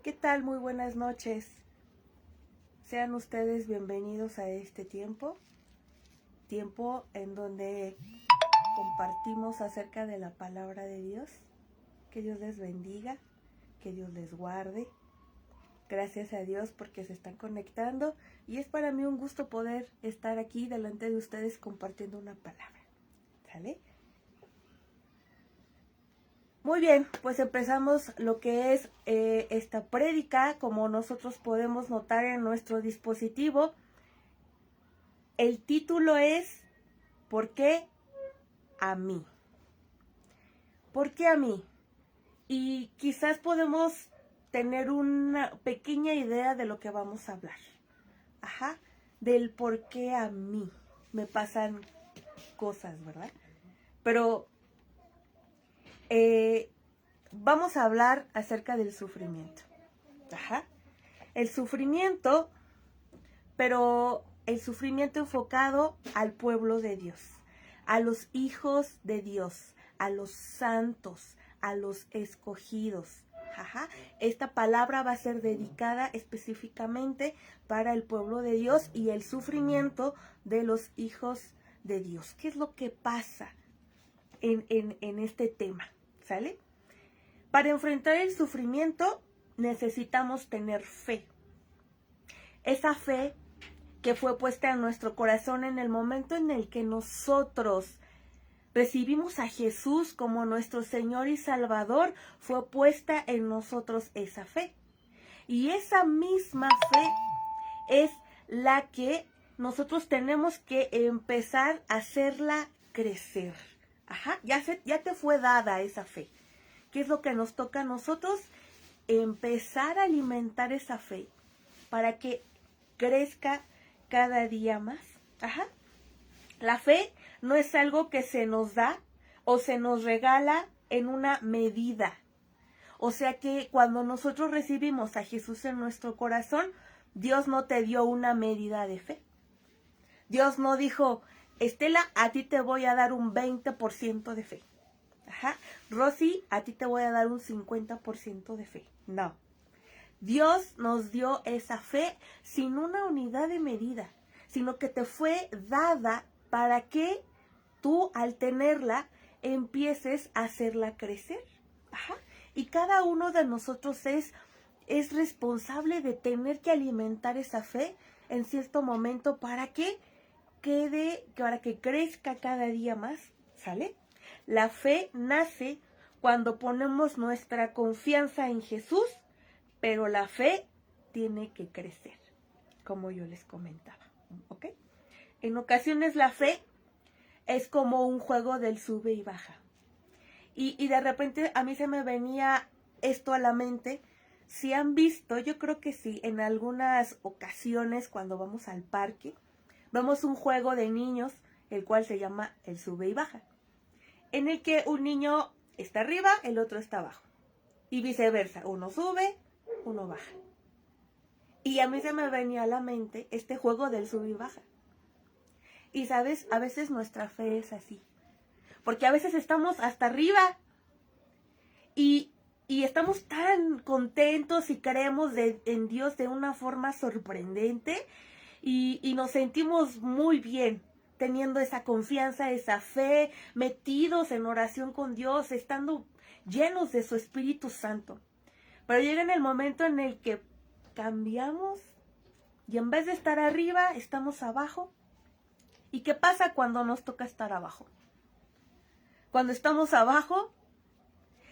¿Qué tal? Muy buenas noches. Sean ustedes bienvenidos a este tiempo en donde compartimos acerca de la palabra de Dios. Que Dios les bendiga, que Dios les guarde. Gracias a Dios porque se están conectando y es para mí un gusto poder estar aquí delante de ustedes compartiendo una palabra. ¿Sale? Muy bien, pues empezamos lo que es esta prédica. Como nosotros podemos notar en nuestro dispositivo, el título es ¿por qué a mí? ¿Por qué a mí? Y quizás podemos tener una pequeña idea de lo que vamos a hablar. Ajá, del por qué a mí me pasan cosas, ¿verdad? Pero vamos a hablar acerca del sufrimiento. Ajá. El sufrimiento, pero el sufrimiento enfocado al pueblo de Dios, a los hijos de Dios, a los santos, a los escogidos. Ajá. Esta palabra va a ser dedicada específicamente para el pueblo de Dios y el sufrimiento de los hijos de Dios. ¿Qué es lo que pasa en este tema? ¿Sale? Para enfrentar el sufrimiento necesitamos tener fe. Esa fe que fue puesta en nuestro corazón en el momento en el que nosotros recibimos a Jesús como nuestro Señor y Salvador, fue puesta en nosotros esa fe. Y esa misma fe es la que nosotros tenemos que empezar a hacerla crecer. Ajá, ya te fue dada esa fe. ¿Qué es lo que nos toca a nosotros? Empezar a alimentar esa fe para que crezca cada día más. Ajá. La fe no es algo que se nos da o se nos regala en una medida. O sea que cuando nosotros recibimos a Jesús en nuestro corazón, Dios no te dio una medida de fe. Dios no dijo, Estela, a ti te voy a dar un 20% de fe. Ajá. Rosy, a ti te voy a dar un 50% de fe. No. Dios nos dio esa fe sin una unidad de medida, sino que te fue dada para que tú al tenerla empieces a hacerla crecer. Ajá. Y cada uno de nosotros es responsable de tener que alimentar esa fe en cierto momento para que para que crezca cada día más. ¿Sale? La fe nace cuando ponemos nuestra confianza en Jesús, pero la fe tiene que crecer, como yo les comentaba. ¿Ok? En ocasiones la fe es como un juego del sube y baja. Y de repente a mí se me venía esto a la mente. Si han visto, yo creo que sí, en algunas ocasiones cuando vamos al parque, vemos un juego de niños, el cual se llama el sube y baja, en el que un niño está arriba, el otro está abajo. Y viceversa, uno sube, uno baja. Y a mí se me venía a la mente este juego del sub y baja. Y sabes, a veces nuestra fe es así. Porque a veces estamos hasta arriba y estamos tan contentos y creemos en Dios de una forma sorprendente y nos sentimos muy bien teniendo esa confianza, esa fe, metidos en oración con Dios, estando llenos de su Espíritu Santo. Pero llega en el momento en el que cambiamos y en vez de estar arriba, estamos abajo. ¿Y qué pasa cuando nos toca estar abajo? Cuando estamos abajo,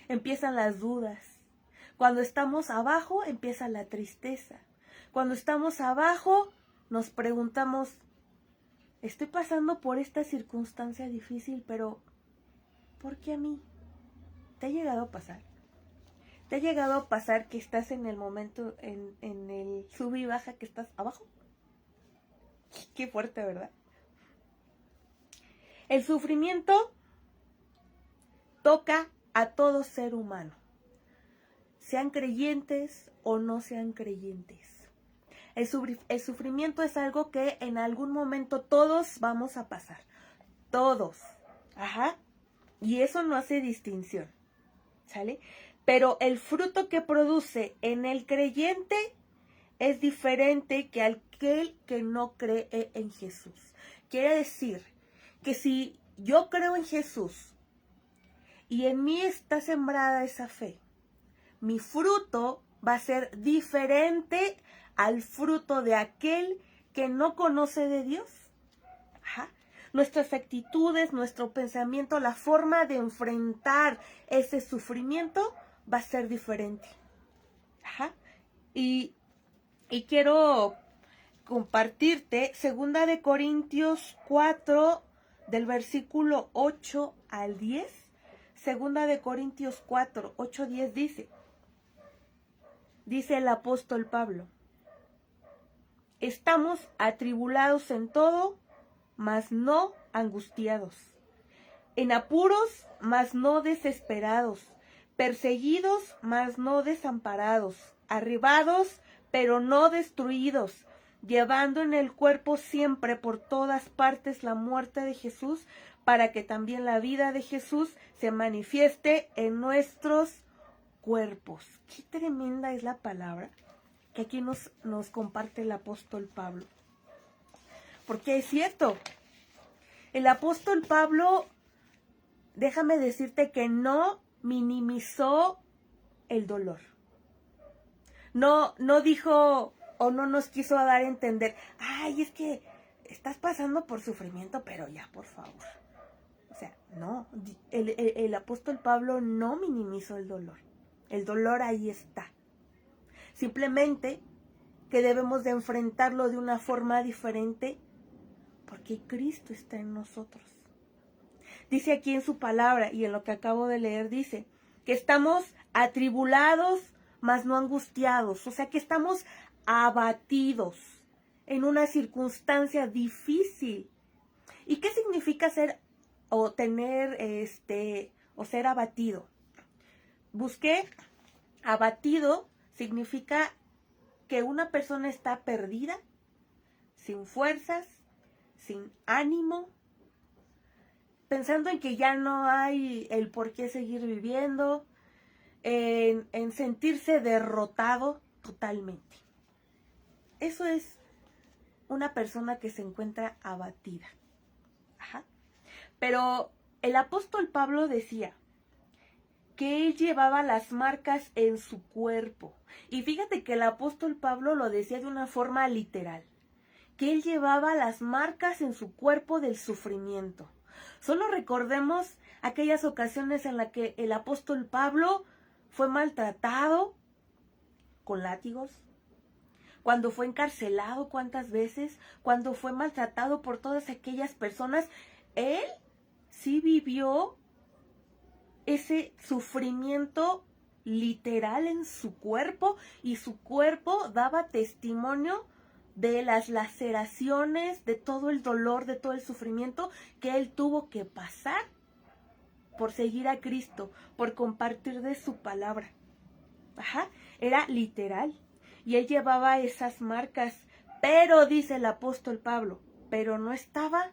empiezan las dudas. Cuando estamos abajo, empieza la tristeza. Cuando estamos abajo, nos preguntamos, estoy pasando por esta circunstancia difícil, pero ¿por qué a mí? ¿Te ha llegado a pasar? ¿Te ha llegado a pasar que estás en el momento, en el sub y baja, que estás abajo? Qué fuerte, ¿verdad? El sufrimiento toca a todo ser humano, sean creyentes o no sean creyentes. El sufrimiento es algo que en algún momento todos vamos a pasar. Todos. Ajá. Y eso no hace distinción. ¿Sale? pero el fruto que produce en el creyente es diferente que aquel que no cree en Jesús. Quiere decir que si yo creo en Jesús y en mí está sembrada esa fe, mi fruto va a ser diferente al fruto de aquel que no conoce de Dios. Ajá. Nuestras actitudes, nuestro pensamiento, la forma de enfrentar ese sufrimiento va a ser diferente. Ajá. Y quiero compartirte 2 Corintios 4, del versículo 8 al 10. 2 Corintios 4, 8, 10 dice el apóstol Pablo: estamos atribulados en todo, mas no angustiados; en apuros, mas no desesperados; perseguidos, mas no desamparados; arribados, pero no destruidos; llevando en el cuerpo siempre por todas partes la muerte de Jesús, para que también la vida de Jesús se manifieste en nuestros cuerpos. Qué tremenda es la palabra que aquí nos comparte el apóstol Pablo. Porque es cierto, el apóstol Pablo, déjame decirte que no minimizó el dolor. No dijo o no nos quiso dar a entender, ay, es que estás pasando por sufrimiento, pero ya, por favor. O sea, no, el apóstol Pablo no minimizó el dolor. El dolor ahí está. Simplemente que debemos de enfrentarlo de una forma diferente porque Cristo está en nosotros. Dice aquí en su palabra y en lo que acabo de leer, dice que estamos atribulados, mas no angustiados. O sea que estamos abatidos en una circunstancia difícil. ¿Y qué significa ser o tener o ser abatido? Busqué, abatido significa que una persona está perdida, sin fuerzas, sin ánimo, pensando en que ya no hay el por qué seguir viviendo, en sentirse derrotado totalmente. Eso es una persona que se encuentra abatida. Ajá. Pero el apóstol Pablo decía que él llevaba las marcas en su cuerpo. Y fíjate que el apóstol Pablo lo decía de una forma literal, que él llevaba las marcas en su cuerpo del sufrimiento. Solo recordemos aquellas ocasiones en las que el apóstol Pablo fue maltratado con látigos, cuando fue encarcelado cuántas veces, cuando fue maltratado por todas aquellas personas. Él sí vivió ese sufrimiento literal en su cuerpo y su cuerpo daba testimonio de las laceraciones, de todo el dolor, de todo el sufrimiento que él tuvo que pasar por seguir a Cristo, por compartir de su palabra. Ajá, era literal. Y él llevaba esas marcas, pero dice el apóstol Pablo, pero no estaba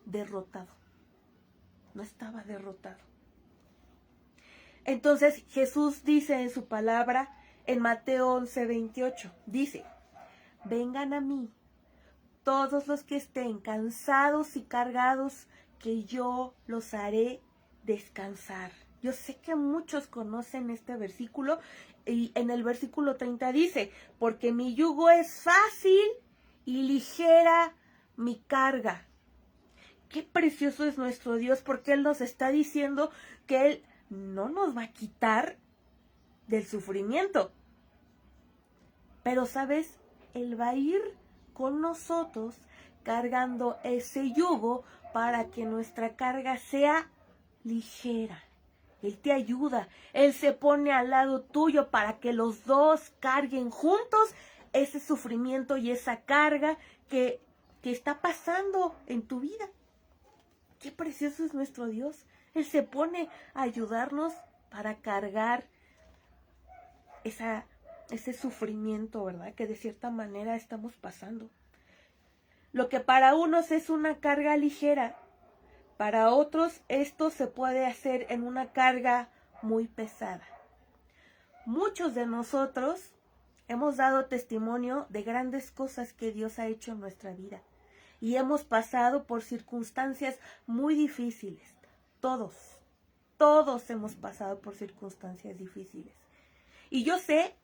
derrotado. No estaba derrotado. Entonces Jesús dice en su palabra, en Mateo 11:28, dice: vengan a mí todos los que estén cansados y cargados, que yo los haré descansar. Yo sé que muchos conocen este versículo y en el versículo 30 dice: porque mi yugo es fácil y ligera mi carga. Qué precioso es nuestro Dios, porque Él nos está diciendo que Él no nos va a quitar del sufrimiento. Pero, ¿sabes? Él va a ir con nosotros cargando ese yugo para que nuestra carga sea ligera. Él te ayuda, Él se pone al lado tuyo para que los dos carguen juntos ese sufrimiento y esa carga que está pasando en tu vida. Qué precioso es nuestro Dios. Él se pone a ayudarnos para cargar ese sufrimiento, ¿verdad? Que de cierta manera estamos pasando. Lo que para unos es una carga ligera, para otros esto se puede hacer en una carga muy pesada. muchos de nosotros hemos dado testimonio de grandes cosas que Dios ha hecho en nuestra vida. Y hemos pasado por circunstancias muy difíciles. Todos hemos pasado por circunstancias difíciles. Y yo sé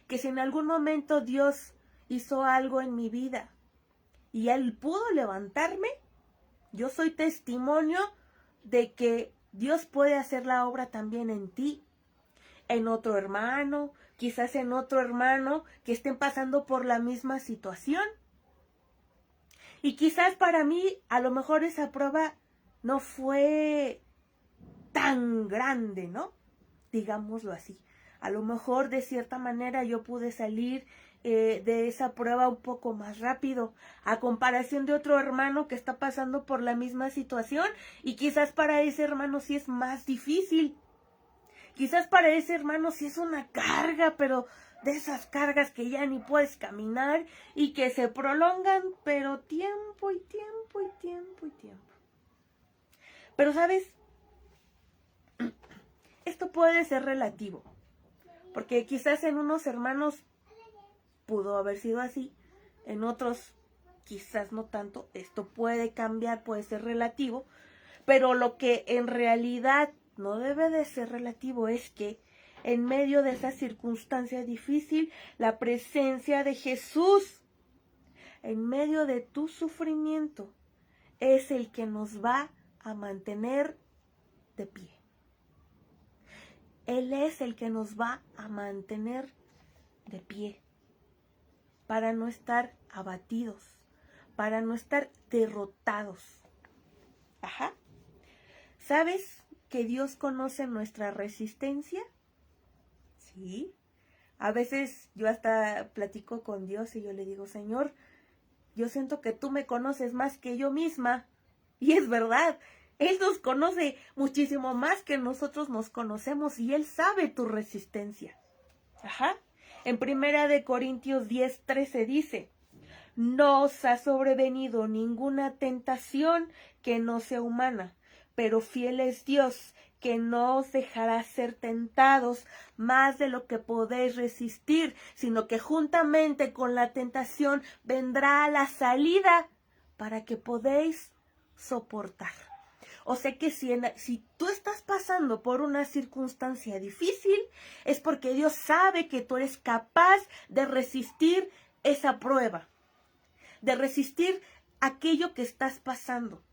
que si en algún momento Dios hizo algo en mi vida y Él pudo levantarme, yo soy testimonio de que Dios puede hacer la obra también en ti, en otro hermano, quizás en otro hermano que estén pasando por la misma situación. Y quizás para mí, a lo mejor esa prueba no fue tan grande, ¿no? Digámoslo así. A lo mejor de cierta manera yo pude salir de esa prueba un poco más rápido, a comparación de otro hermano que está pasando por la misma situación, y quizás para ese hermano sí es más difícil. Quizás para ese hermano sí es una carga, pero de esas cargas que ya ni puedes caminar y que se prolongan, pero tiempo y tiempo y tiempo y tiempo. Pero ¿sabes? Esto puede ser relativo, porque quizás en unos hermanos pudo haber sido así, en otros quizás no tanto. Esto puede cambiar, puede ser relativo, pero lo que en realidad no debe de ser relativo es que en medio de esa circunstancia difícil, la presencia de Jesús en medio de tu sufrimiento es el que nos va a mantener de pie. Él es el que nos va a mantener de pie para no estar abatidos, para no estar derrotados. Ajá. ¿Sabes que Dios conoce nuestra resistencia? Sí. A veces yo hasta platico con Dios y yo le digo, Señor, yo siento que tú me conoces más que yo misma. Y es verdad, Él nos conoce muchísimo más que nosotros nos conocemos y Él sabe tu resistencia. Ajá. En 1 Corintios 10:13 dice, no os ha sobrevenido ninguna tentación que no sea humana, pero fiel es Dios, que no os dejará ser tentados más de lo que podéis resistir, sino que juntamente con la tentación vendrá la salida para que podéis soportar. O sea que si tú estás pasando por una circunstancia difícil, es porque Dios sabe que tú eres capaz de resistir esa prueba, de resistir aquello que estás pasando.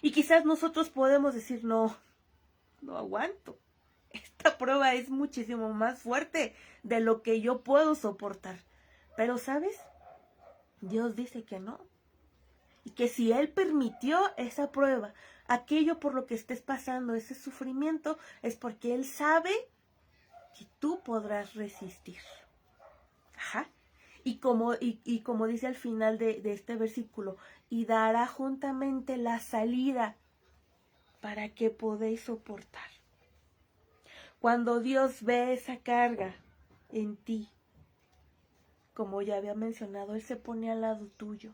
Y quizás nosotros podemos decir, no aguanto. Esta prueba es muchísimo más fuerte de lo que yo puedo soportar. Pero, ¿sabes? Dios dice que no. Y que si Él permitió esa prueba, aquello por lo que estés pasando, ese sufrimiento, es porque Él sabe que tú podrás resistir. Ajá. Y como dice al final de este versículo, y dará juntamente la salida para que podéis soportar. Cuando Dios ve esa carga en ti, como ya había mencionado, Él se pone al lado tuyo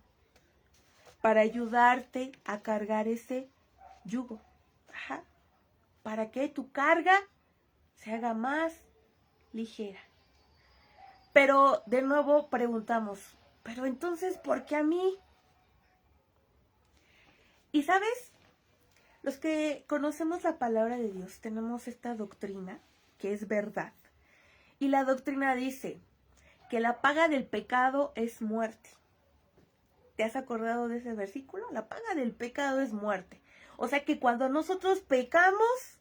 para ayudarte a cargar ese yugo. Ajá. Para que tu carga se haga más ligera. Pero de nuevo preguntamos, ¿pero entonces por qué a mí? Y sabes, los que conocemos la palabra de Dios tenemos esta doctrina que es verdad. Y la doctrina dice que la paga del pecado es muerte. ¿Te has acordado de ese versículo? La paga del pecado es muerte. O sea que cuando nosotros pecamos,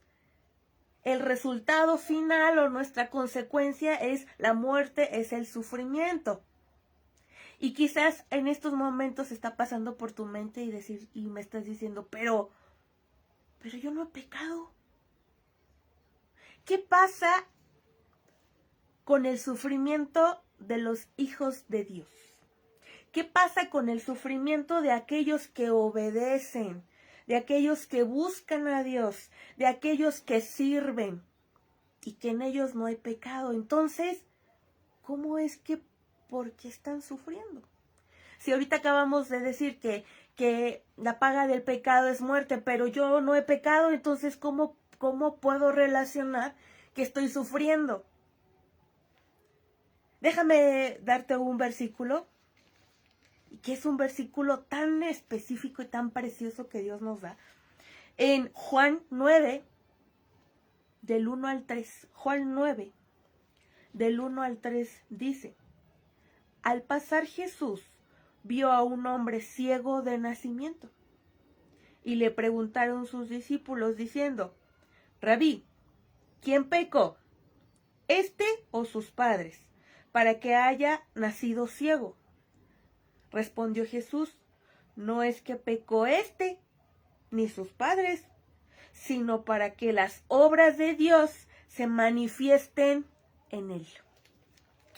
el resultado final o nuestra consecuencia es la muerte, es el sufrimiento. Y quizás en estos momentos está pasando por tu mente y me estás diciendo, pero yo no he pecado. ¿Qué pasa con el sufrimiento de los hijos de Dios? ¿Qué pasa con el sufrimiento de aquellos que obedecen, de aquellos que buscan a Dios, de aquellos que sirven y que en ellos no hay pecado? Entonces, ¿cómo es que, por qué están sufriendo? Si ahorita acabamos de decir que la paga del pecado es muerte, pero yo no he pecado, entonces ¿cómo puedo relacionar que estoy sufriendo? Déjame darte un versículo, que es un versículo tan específico y tan precioso que Dios nos da. En Juan 9, del 1 al 3, Juan 9, del 1 al 3 dice: al pasar Jesús vio a un hombre ciego de nacimiento, y le preguntaron sus discípulos diciendo: Rabí, ¿quién pecó, este o sus padres, para que haya nacido ciego? Respondió Jesús: no es que pecó este ni sus padres, sino para que las obras de Dios se manifiesten en él.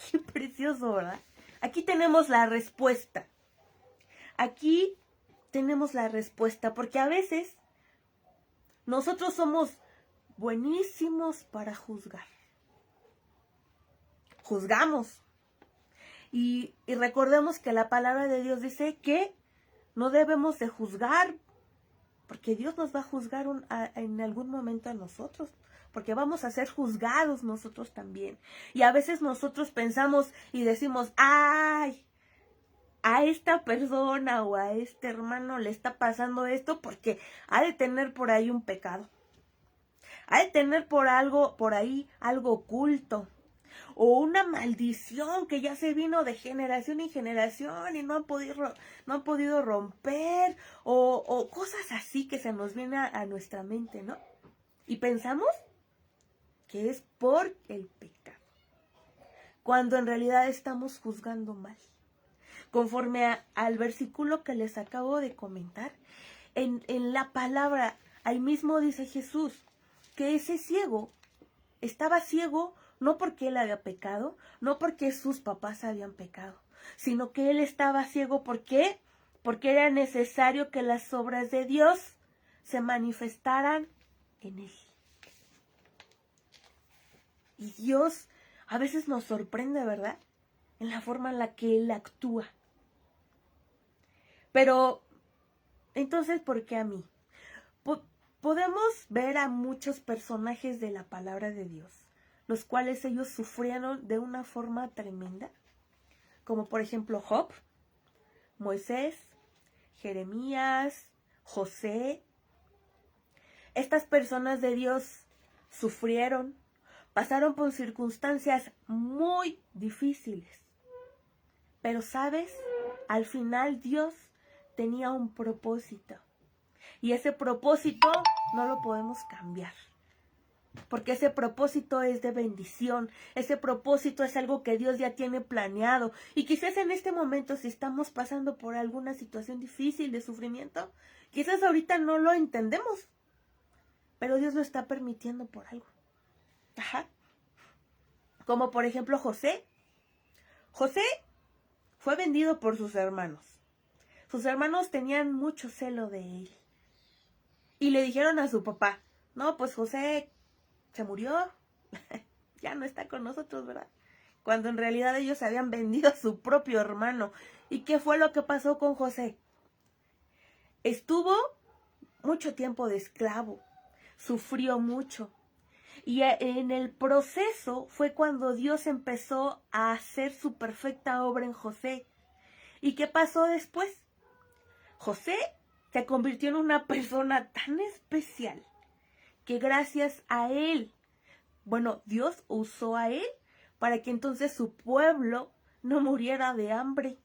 Qué precioso, ¿verdad? Aquí tenemos la respuesta. Aquí tenemos la respuesta, porque a veces nosotros somos buenísimos para juzgar. Juzgamos. Y recordemos que la palabra de Dios dice que no debemos de juzgar, porque Dios nos va a juzgar en algún momento a nosotros, porque vamos a ser juzgados nosotros también. Y a veces nosotros pensamos y decimos: ay, a esta persona o a este hermano le está pasando esto porque ha de tener por ahí un pecado. Ha de tener por ahí algo oculto. O una maldición que ya se vino de generación en generación y no han podido romper. O cosas así que se nos vienen a nuestra mente, ¿no? Y pensamos que es por el pecado, cuando en realidad estamos juzgando mal. Conforme al versículo que les acabo de comentar, en la palabra, ahí mismo dice Jesús que ese ciego estaba ciego no porque él había pecado, no porque sus papás habían pecado, sino que él estaba ciego porque era necesario que las obras de Dios se manifestaran en él. Y Dios a veces nos sorprende, ¿verdad? En la forma en la que Él actúa. Pero, entonces, ¿por qué a mí? Podemos ver a muchos personajes de la palabra de Dios, los cuales ellos sufrieron de una forma tremenda, como por ejemplo Job, Moisés, Jeremías, José. Estas personas de Dios sufrieron, pasaron por circunstancias muy difíciles. Pero, ¿sabes? Al final Dios tenía un propósito. Y ese propósito no lo podemos cambiar. Porque ese propósito es de bendición. Ese propósito es algo que Dios ya tiene planeado. Y quizás en este momento, si estamos pasando por alguna situación difícil de sufrimiento, quizás ahorita no lo entendemos. Pero Dios lo está permitiendo por algo. Ajá. Como por ejemplo José. José fue vendido por sus hermanos. Sus hermanos tenían mucho celo de él. Y le dijeron a su papá: no, pues José se murió. Ya no está con nosotros, ¿verdad? Cuando en realidad ellos habían vendido a su propio hermano. ¿Y qué fue lo que pasó con José? Estuvo mucho tiempo de esclavo. Sufrió mucho. Y en el proceso fue cuando Dios empezó a hacer su perfecta obra en José. ¿Y qué pasó después? José se convirtió en una persona tan especial que gracias a él, Dios usó a él para que entonces su pueblo no muriera de hambre,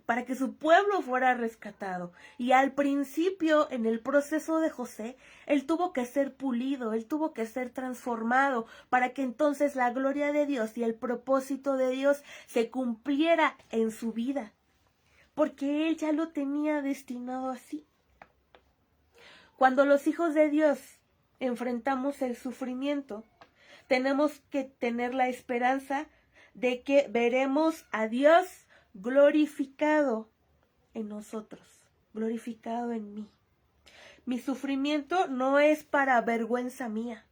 para que su pueblo fuera rescatado. Y al principio, en el proceso de José, él tuvo que ser pulido, él tuvo que ser transformado, para que entonces la gloria de Dios y el propósito de Dios se cumpliera en su vida, porque él ya lo tenía destinado así. Cuando los hijos de Dios enfrentamos el sufrimiento, tenemos que tener la esperanza de que veremos a Dios glorificado en nosotros, glorificado en mí. Mi sufrimiento no es para vergüenza mía.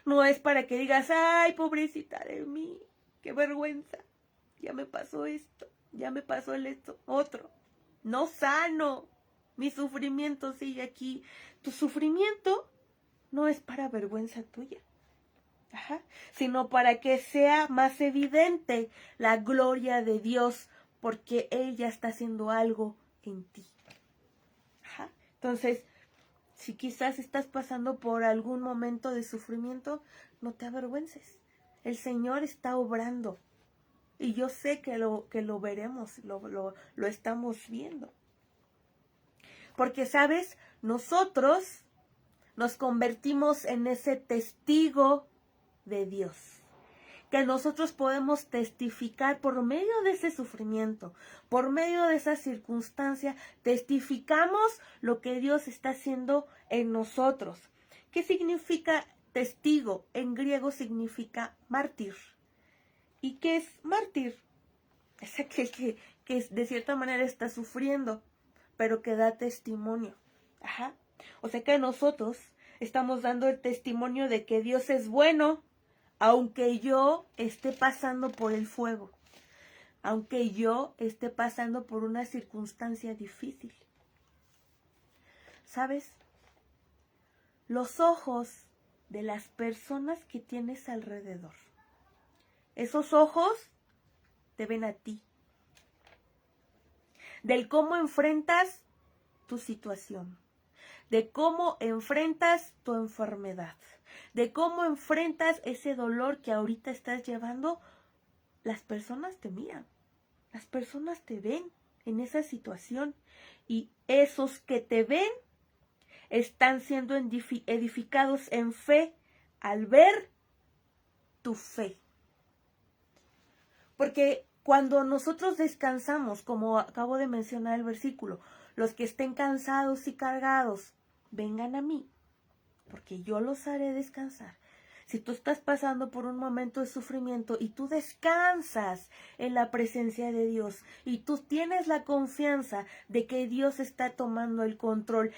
No es para que digas: ay, pobrecita de mí, qué vergüenza, ya me pasó esto, ya me pasó esto, otro. No sano, mi sufrimiento sigue aquí. Tu sufrimiento no es para vergüenza tuya. Ajá. Sino para que sea más evidente la gloria de Dios, porque Él ya está haciendo algo en ti. Ajá. Entonces, si quizás estás pasando por algún momento de sufrimiento, no te avergüences. El Señor está obrando. Y yo sé que lo veremos, lo estamos viendo. Porque, ¿sabes? Nosotros nos convertimos en ese testigo de Dios. Que nosotros podemos testificar por medio de ese sufrimiento, por medio de esa circunstancia, testificamos lo que Dios está haciendo en nosotros. ¿Qué significa testigo? En griego significa mártir. ¿Y qué es mártir? Es aquel que de cierta manera está sufriendo, pero que da testimonio. Ajá. O sea que nosotros estamos dando el testimonio de que Dios es bueno, aunque yo esté pasando por el fuego, aunque yo esté pasando por una circunstancia difícil. ¿Sabes? Los ojos de las personas que tienes alrededor, esos ojos te ven a ti, del cómo enfrentas tu situación, de cómo enfrentas tu enfermedad, de cómo enfrentas ese dolor que ahorita estás llevando. Las personas te miran, las personas te ven en esa situación y esos que te ven están siendo edificados en fe al ver tu fe. Porque cuando nosotros descansamos, como acabo de mencionar el versículo, los que estén cansados y cargados, vengan a mí, porque yo los haré descansar. Si tú estás pasando por un momento de sufrimiento y tú descansas en la presencia de Dios y tú tienes la confianza de que Dios está tomando el control,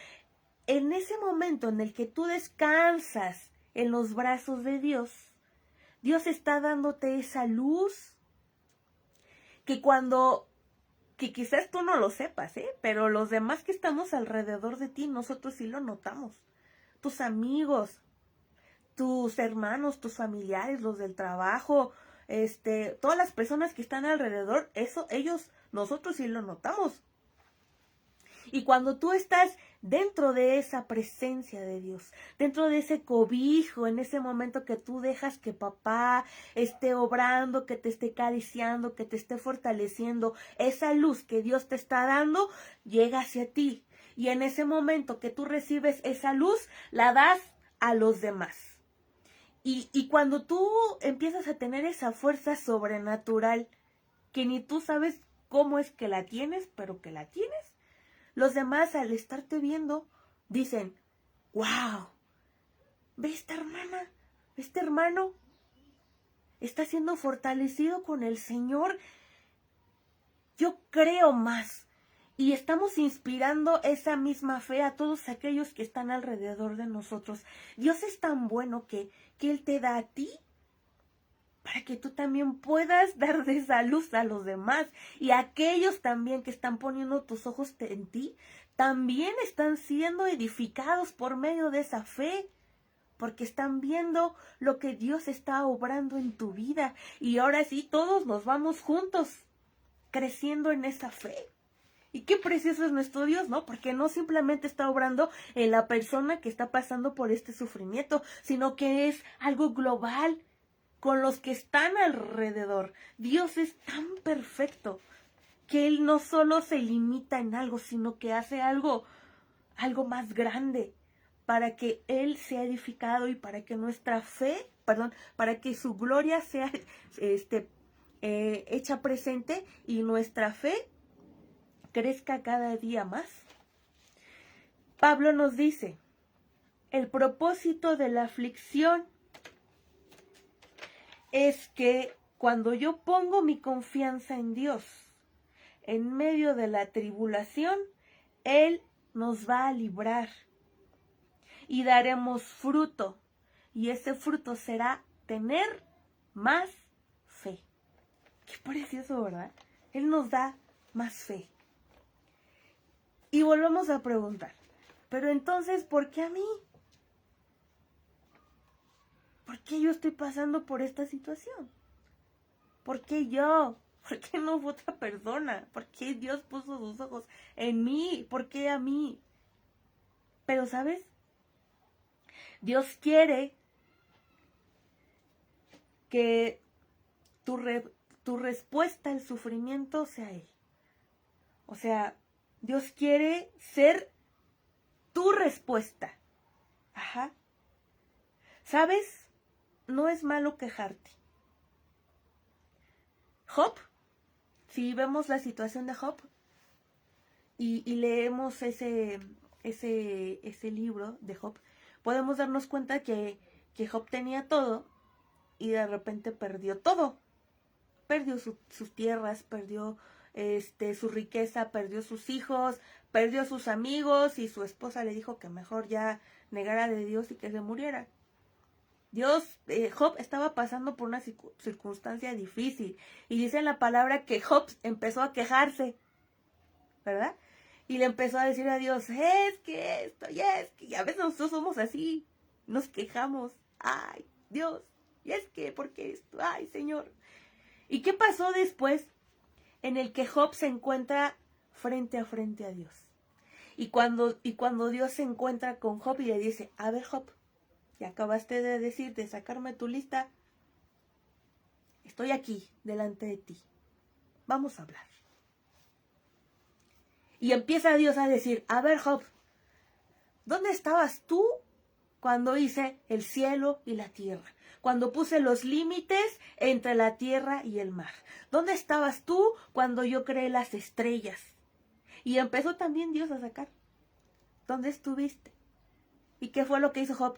en ese momento en el que tú descansas en los brazos de Dios, Dios está dándote esa luz que quizás tú no lo sepas, pero los demás que estamos alrededor de ti, nosotros sí lo notamos. Tus amigos, tus hermanos, tus familiares, los del trabajo, todas las personas que están alrededor, nosotros sí lo notamos. Y cuando tú estás dentro de esa presencia de Dios, dentro de ese cobijo, en ese momento que tú dejas que papá esté obrando, que te esté acariciando, que te esté fortaleciendo, esa luz que Dios te está dando llega hacia ti. Y en ese momento que tú recibes esa luz, la das a los demás. Y cuando tú empiezas a tener esa fuerza sobrenatural, que ni tú sabes cómo es que la tienes, pero que la tienes, los demás al estarte viendo dicen, wow, ve esta hermana, este hermano, está siendo fortalecido con el Señor. Yo creo más. Y estamos inspirando esa misma fe a todos aquellos que están alrededor de nosotros. Dios es tan bueno que Él te da a ti para que tú también puedas dar de esa luz a los demás. Y aquellos también que están poniendo tus ojos en ti, también están siendo edificados por medio de esa fe. Porque están viendo lo que Dios está obrando en tu vida. Y ahora sí, todos nos vamos juntos, creciendo en esa fe. Y qué precioso es nuestro Dios, ¿no? Porque no simplemente está obrando en la persona que está pasando por este sufrimiento, sino que es algo global con los que están alrededor. Dios es tan perfecto que Él no solo se limita en algo, sino que hace algo más grande para que Él sea edificado y para que nuestra fe, para que su gloria sea hecha presente y nuestra fe crezca cada día más. Pablo nos dice, el propósito de la aflicción es que cuando yo pongo mi confianza en Dios, en medio de la tribulación, Él nos va a librar y daremos fruto. Y ese fruto será tener más fe. Qué precioso, ¿verdad? Él nos da más fe. Y volvemos a preguntar, pero entonces, ¿por qué a mí? ¿por qué yo estoy pasando por esta situación? ¿Por qué yo? ¿Por qué no fue otra persona? ¿Por qué Dios puso sus ojos en mí? ¿Por qué a mí? Pero, ¿sabes? Dios quiere que tu respuesta al sufrimiento sea Él. O sea, Dios quiere ser tu respuesta. Ajá. ¿Sabes? No es malo quejarte. Job, si vemos la situación de Job y leemos ese libro de Job, podemos darnos cuenta que Job tenía todo y de repente perdió todo. Perdió sus tierras, perdió su riqueza, perdió sus hijos, perdió sus amigos y su esposa le dijo que mejor ya negara de Dios y que se muriera. Job estaba pasando por una circunstancia difícil y dice en la palabra que Job empezó a quejarse, ¿verdad? Y le empezó a decir a Dios, es que esto y es que, y a veces nosotros somos así, nos quejamos, ay, Dios, y es que, ¿por qué esto? Ay, Señor. ¿Y qué pasó después? En el que Job se encuentra frente a frente a Dios. Y cuando Dios se encuentra con Job y le dice, a ver, Job, ya acabaste de decir, de sacarme tu lista, estoy aquí, delante de ti, vamos a hablar. Y empieza Dios a decir, a ver, Job, ¿dónde estabas tú cuando hice el cielo y la tierra? Cuando puse los límites entre la tierra y el mar. ¿Dónde estabas tú cuando yo creé las estrellas? Y empezó también Dios a sacar. ¿Dónde estuviste? ¿Y qué fue lo que hizo Job?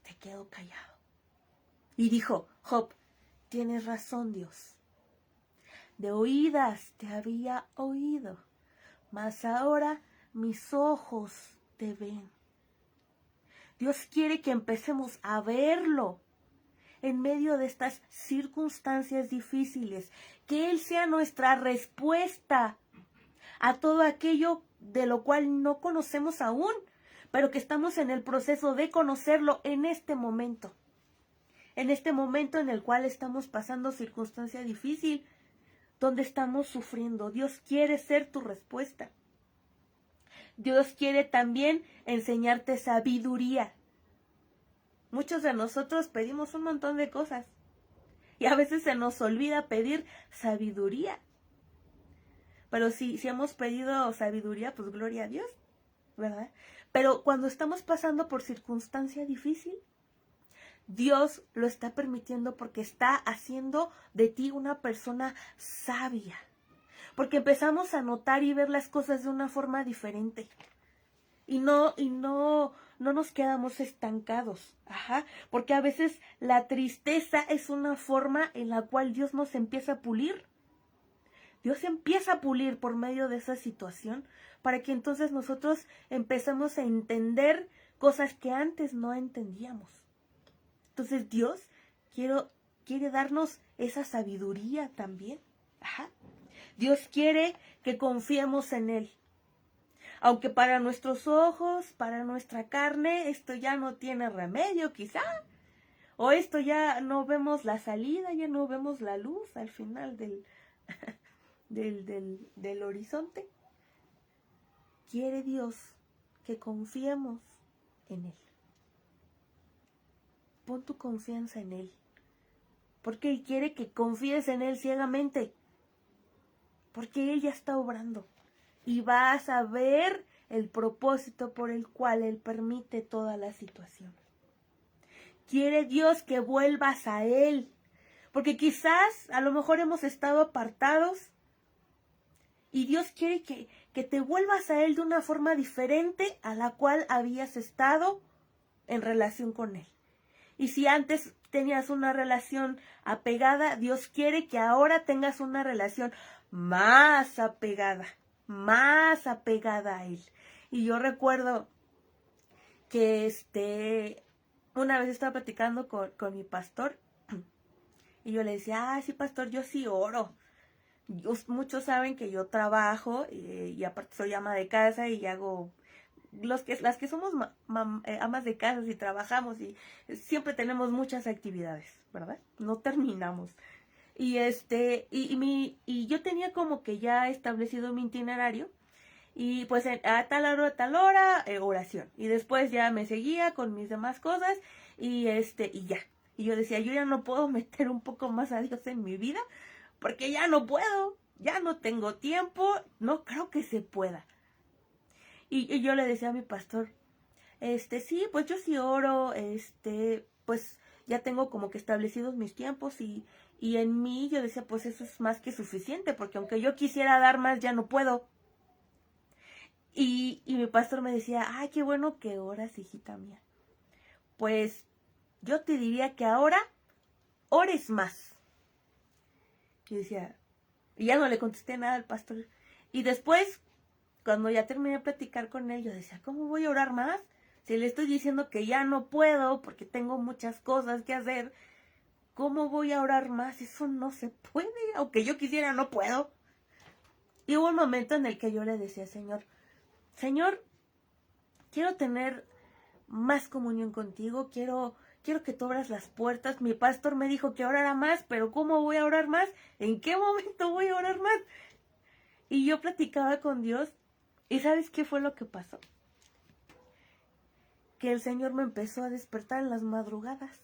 Se quedó callado. Y dijo, Job, tienes razón, Dios. De oídas te había oído, mas ahora mis ojos te ven. Dios quiere que empecemos a verlo en medio de estas circunstancias difíciles, que Él sea nuestra respuesta a todo aquello de lo cual no conocemos aún, pero que estamos en el proceso de conocerlo en este momento en el cual estamos pasando circunstancia difícil, donde estamos sufriendo. Dios quiere ser tu respuesta. Dios quiere también enseñarte sabiduría. Muchos de nosotros pedimos un montón de cosas y a veces se nos olvida pedir sabiduría. Pero si hemos pedido sabiduría, pues gloria a Dios, ¿verdad? Pero cuando estamos pasando por circunstancia difícil, Dios lo está permitiendo porque está haciendo de ti una persona sabia. Porque empezamos a notar y ver las cosas de una forma diferente. Y no nos quedamos estancados. Ajá. Porque a veces la tristeza es una forma en la cual Dios nos empieza a pulir. Dios empieza a pulir por medio de esa situación para que entonces nosotros empecemos a entender cosas que antes no entendíamos. Entonces Dios quiere darnos esa sabiduría también. Ajá. Dios quiere que confiemos en Él. Aunque para nuestros ojos, para nuestra carne, esto ya no tiene remedio quizá. O esto ya no vemos la salida, ya no vemos la luz al final del horizonte. Quiere Dios que confiemos en Él. Pon tu confianza en Él. Porque Él quiere que confíes en Él ciegamente. Porque Él ya está obrando. Y vas a ver el propósito por el cual Él permite toda la situación. Quiere Dios que vuelvas a Él. Porque quizás a lo mejor hemos estado apartados. Y Dios quiere que te vuelvas a Él de una forma diferente a la cual habías estado en relación con Él. Y si antes tenías una relación apegada, Dios quiere que ahora tengas una relación más apegada a Él. Y yo recuerdo que una vez estaba platicando con mi pastor y yo le decía, sí, pastor, yo sí oro. Muchos saben que yo trabajo y aparte soy ama de casa y hago las que somos amas de casa y trabajamos y siempre tenemos muchas actividades, ¿verdad? No terminamos. Y yo tenía como que ya establecido mi itinerario. Y pues a tal hora, oración. Y después ya me seguía con mis demás cosas y ya. Y yo decía, yo ya no puedo meter un poco más a Dios en mi vida porque ya no puedo, ya no tengo tiempo, no creo que se pueda. Y yo le decía a mi pastor, sí, pues yo sí oro, pues ya tengo como que establecidos mis tiempos y en mí yo decía, pues eso es más que suficiente, porque aunque yo quisiera dar más, ya no puedo. Y mi pastor me decía, ay, qué bueno que oras, hijita mía. Pues yo te diría que ahora ores más. Y decía, y ya no le contesté nada al pastor. Y después, cuando ya terminé de platicar con él, yo decía, ¿cómo voy a orar más? Si le estoy diciendo que ya no puedo porque tengo muchas cosas que hacer, ¿cómo voy a orar más? Eso no se puede, aunque yo quisiera, no puedo. Y hubo un momento en el que yo le decía, Señor, quiero tener más comunión contigo, quiero que tú abras las puertas. Mi pastor me dijo que orara más, pero ¿cómo voy a orar más? ¿En qué momento voy a orar más? Y yo platicaba con Dios, ¿y sabes qué fue lo que pasó? Que el Señor me empezó a despertar en las madrugadas.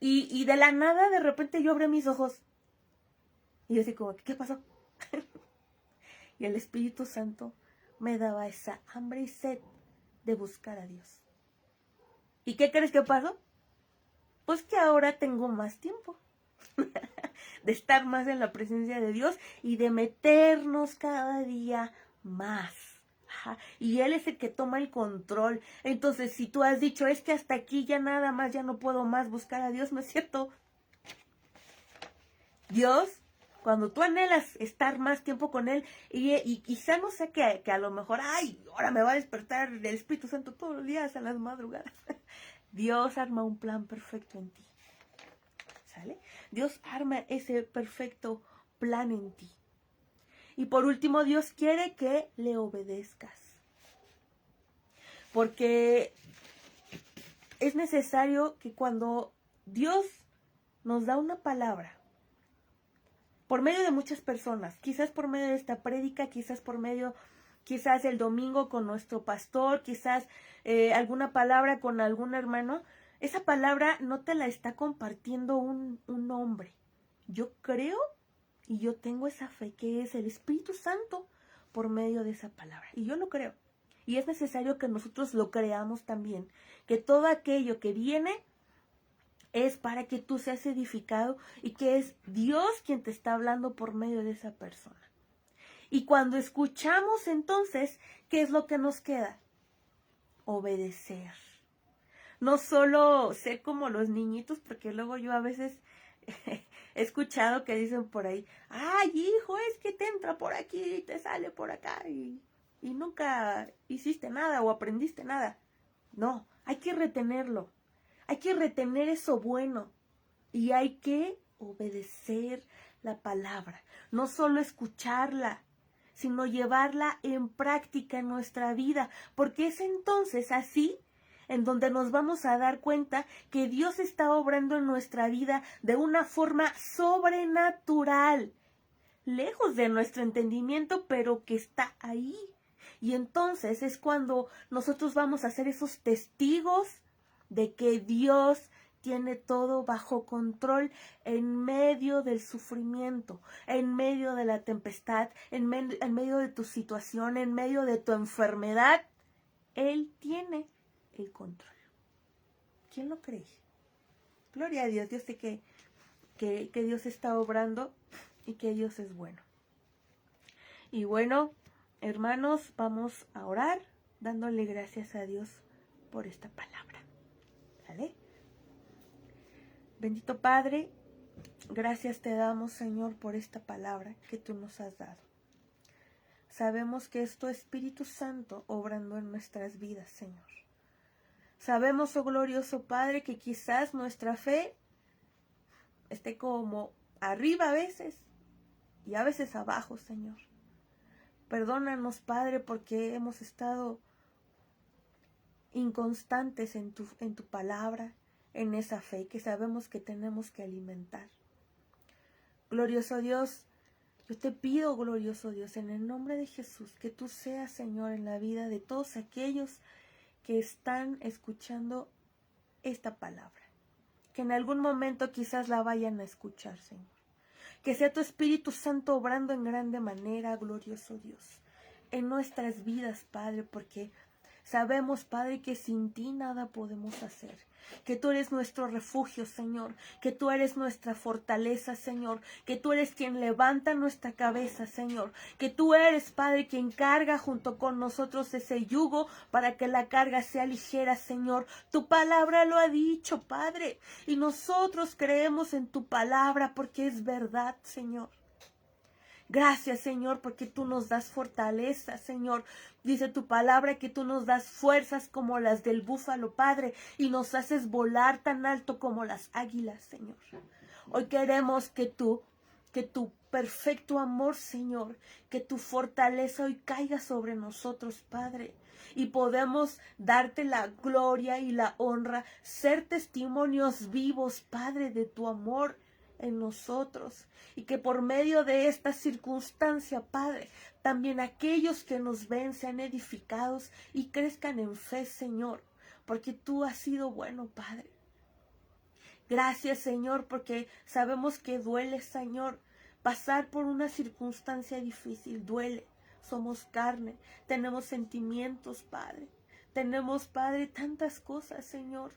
y de la nada, de repente yo abrí mis ojos. Y yo así como, ¿qué pasó? Y el Espíritu Santo me daba esa hambre y sed de buscar a Dios. ¿Y qué crees que pasó? Pues que ahora tengo más tiempo de estar más en la presencia de Dios y de meternos cada día más. Ajá. Y Él es el que toma el control. Entonces, si tú has dicho, es que hasta aquí ya nada más, ya no puedo más buscar a Dios, ¿no es cierto? Dios, cuando tú anhelas estar más tiempo con Él, y quizá no sé que a lo mejor, ay, ahora me va a despertar el Espíritu Santo todos los días a las madrugadas. Dios arma un plan perfecto en ti. ¿Sale? Dios arma ese perfecto plan en ti. Y por último, Dios quiere que le obedezcas. Porque es necesario que cuando Dios nos da una palabra, por medio de muchas personas, quizás por medio de esta prédica, quizás el domingo con nuestro pastor, quizás alguna palabra con algún hermano, esa palabra no te la está compartiendo un hombre. Yo creo y yo tengo esa fe que es el Espíritu Santo por medio de esa palabra. Y yo lo creo. Y es necesario que nosotros lo creamos también. Que todo aquello que viene es para que tú seas edificado y que es Dios quien te está hablando por medio de esa persona. Y cuando escuchamos entonces, ¿qué es lo que nos queda? Obedecer. No solo ser como los niñitos, porque luego yo a veces he escuchado que dicen por ahí, ay hijo, es que te entra por aquí y te sale por acá y nunca hiciste nada o aprendiste nada. No, hay que retenerlo. Hay que retener eso bueno y hay que obedecer la palabra. No solo escucharla, sino llevarla en práctica en nuestra vida, porque es entonces así en donde nos vamos a dar cuenta que Dios está obrando en nuestra vida de una forma sobrenatural, lejos de nuestro entendimiento, pero que está ahí. Y entonces es cuando nosotros vamos a ser esos testigos de que Dios tiene todo bajo control en medio del sufrimiento, en medio de la tempestad, en medio de tu situación, en medio de tu enfermedad. Él tiene el control. ¿Quién lo cree? Gloria a Dios. Yo sé que Dios está obrando y que Dios es bueno. Y bueno, hermanos, vamos a orar dándole gracias a Dios por esta palabra. ¿Vale? Bendito Padre, gracias te damos, Señor, por esta palabra que tú nos has dado. Sabemos que es tu Espíritu Santo obrando en nuestras vidas, Señor. Sabemos, oh glorioso Padre, que quizás nuestra fe esté como arriba a veces y a veces abajo, Señor. Perdónanos, Padre, porque hemos estado inconstantes en tu palabra, en esa fe que sabemos que tenemos que alimentar. Glorioso Dios, yo te pido, glorioso Dios, en el nombre de Jesús, que tú seas, Señor, en la vida de todos aquellos que están escuchando esta palabra, que en algún momento quizás la vayan a escuchar, Señor. Que sea tu Espíritu Santo obrando en grande manera, glorioso Dios, en nuestras vidas, Padre, porque sabemos, Padre, que sin ti nada podemos hacer, que tú eres nuestro refugio, Señor, que tú eres nuestra fortaleza, Señor, que tú eres quien levanta nuestra cabeza, Señor, que tú eres, Padre, quien carga junto con nosotros ese yugo para que la carga sea ligera, Señor. Tu palabra lo ha dicho, Padre, y nosotros creemos en tu palabra porque es verdad, Señor. Gracias, Señor, porque tú nos das fortaleza, Señor. Dice tu palabra que tú nos das fuerzas como las del búfalo, Padre, y nos haces volar tan alto como las águilas, Señor. Hoy queremos que tu perfecto amor, Señor, que tu fortaleza hoy caiga sobre nosotros, Padre, y podemos darte la gloria y la honra, ser testimonios vivos, Padre, de tu amor en nosotros, y que por medio de esta circunstancia, Padre, también aquellos que nos ven sean edificados y crezcan en fe, Señor, porque tú has sido bueno, Padre. Gracias, Señor, porque sabemos que duele, Señor, pasar por una circunstancia difícil, duele. Somos carne, tenemos sentimientos, Padre. Tenemos, Padre, tantas cosas, Señor,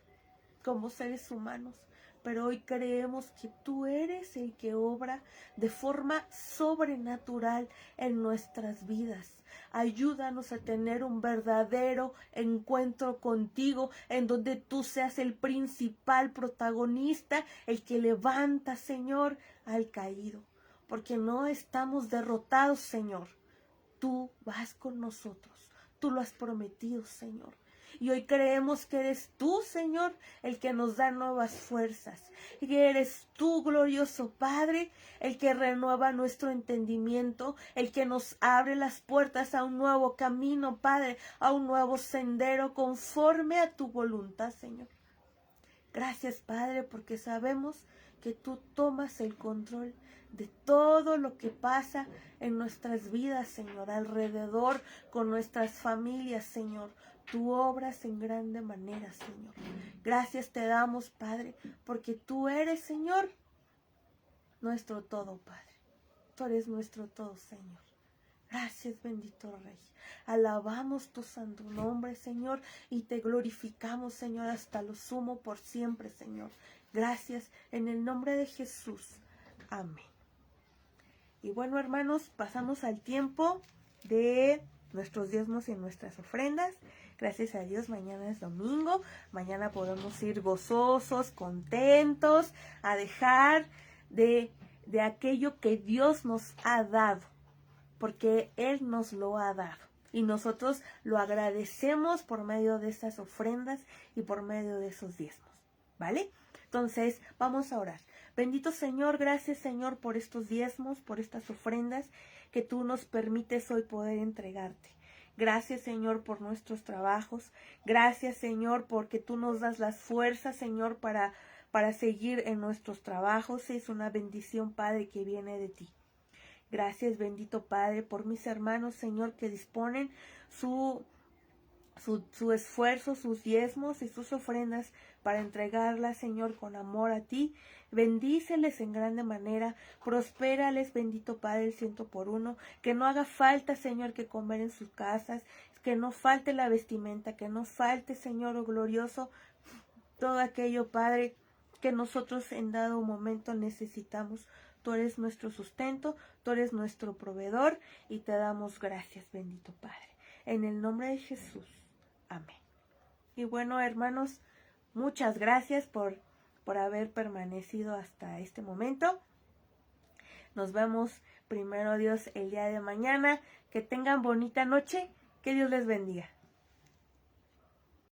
como seres humanos. Pero hoy creemos que tú eres el que obra de forma sobrenatural en nuestras vidas. Ayúdanos a tener un verdadero encuentro contigo en donde tú seas el principal protagonista, el que levanta, Señor, al caído. Porque no estamos derrotados, Señor. Tú vas con nosotros. Tú lo has prometido, Señor. Y hoy creemos que eres tú, Señor, el que nos da nuevas fuerzas. Y que eres tú, glorioso Padre, el que renueva nuestro entendimiento, el que nos abre las puertas a un nuevo camino, Padre, a un nuevo sendero conforme a tu voluntad, Señor. Gracias, Padre, porque sabemos que tú tomas el control de todo lo que pasa en nuestras vidas, Señor, alrededor con nuestras familias, Señor. Tú obras en grande manera, Señor. Gracias te damos, Padre, porque tú eres, Señor, nuestro todo, Padre. Tú eres nuestro todo, Señor. Gracias, bendito Rey. Alabamos tu santo nombre, Señor, y te glorificamos, Señor, hasta lo sumo por siempre, Señor. Gracias, en el nombre de Jesús. Amén. Y bueno, hermanos, pasamos al tiempo de nuestros diezmos y nuestras ofrendas. Gracias a Dios, mañana es domingo. Mañana podemos ir gozosos, contentos, a dejar de aquello que Dios nos ha dado, porque Él nos lo ha dado. Y nosotros lo agradecemos por medio de esas ofrendas y por medio de esos diezmos, ¿vale? Entonces, vamos a orar. Bendito Señor, gracias Señor por estos diezmos, por estas ofrendas que tú nos permites hoy poder entregarte. Gracias Señor por nuestros trabajos. Gracias Señor porque tú nos das las fuerzas, Señor, para seguir en nuestros trabajos. Es una bendición, Padre, que viene de ti. Gracias, bendito Padre, por mis hermanos, Señor, que disponen su esfuerzo, sus diezmos y sus ofrendas para entregarlas, Señor, con amor a ti. Bendíceles en grande manera, prospérales, bendito Padre, el 100 por 1, que no haga falta, Señor, que comer en sus casas, que no falte la vestimenta, que no falte, Señor, oh glorioso, todo aquello, Padre, que nosotros en dado momento necesitamos. Tú eres nuestro sustento, tú eres nuestro proveedor y te damos gracias, bendito Padre. En el nombre de Jesús. Amén. Y bueno, hermanos, muchas gracias por haber permanecido hasta este momento. Nos vemos, primero Dios, el día de mañana. Que tengan bonita noche. Que Dios les bendiga.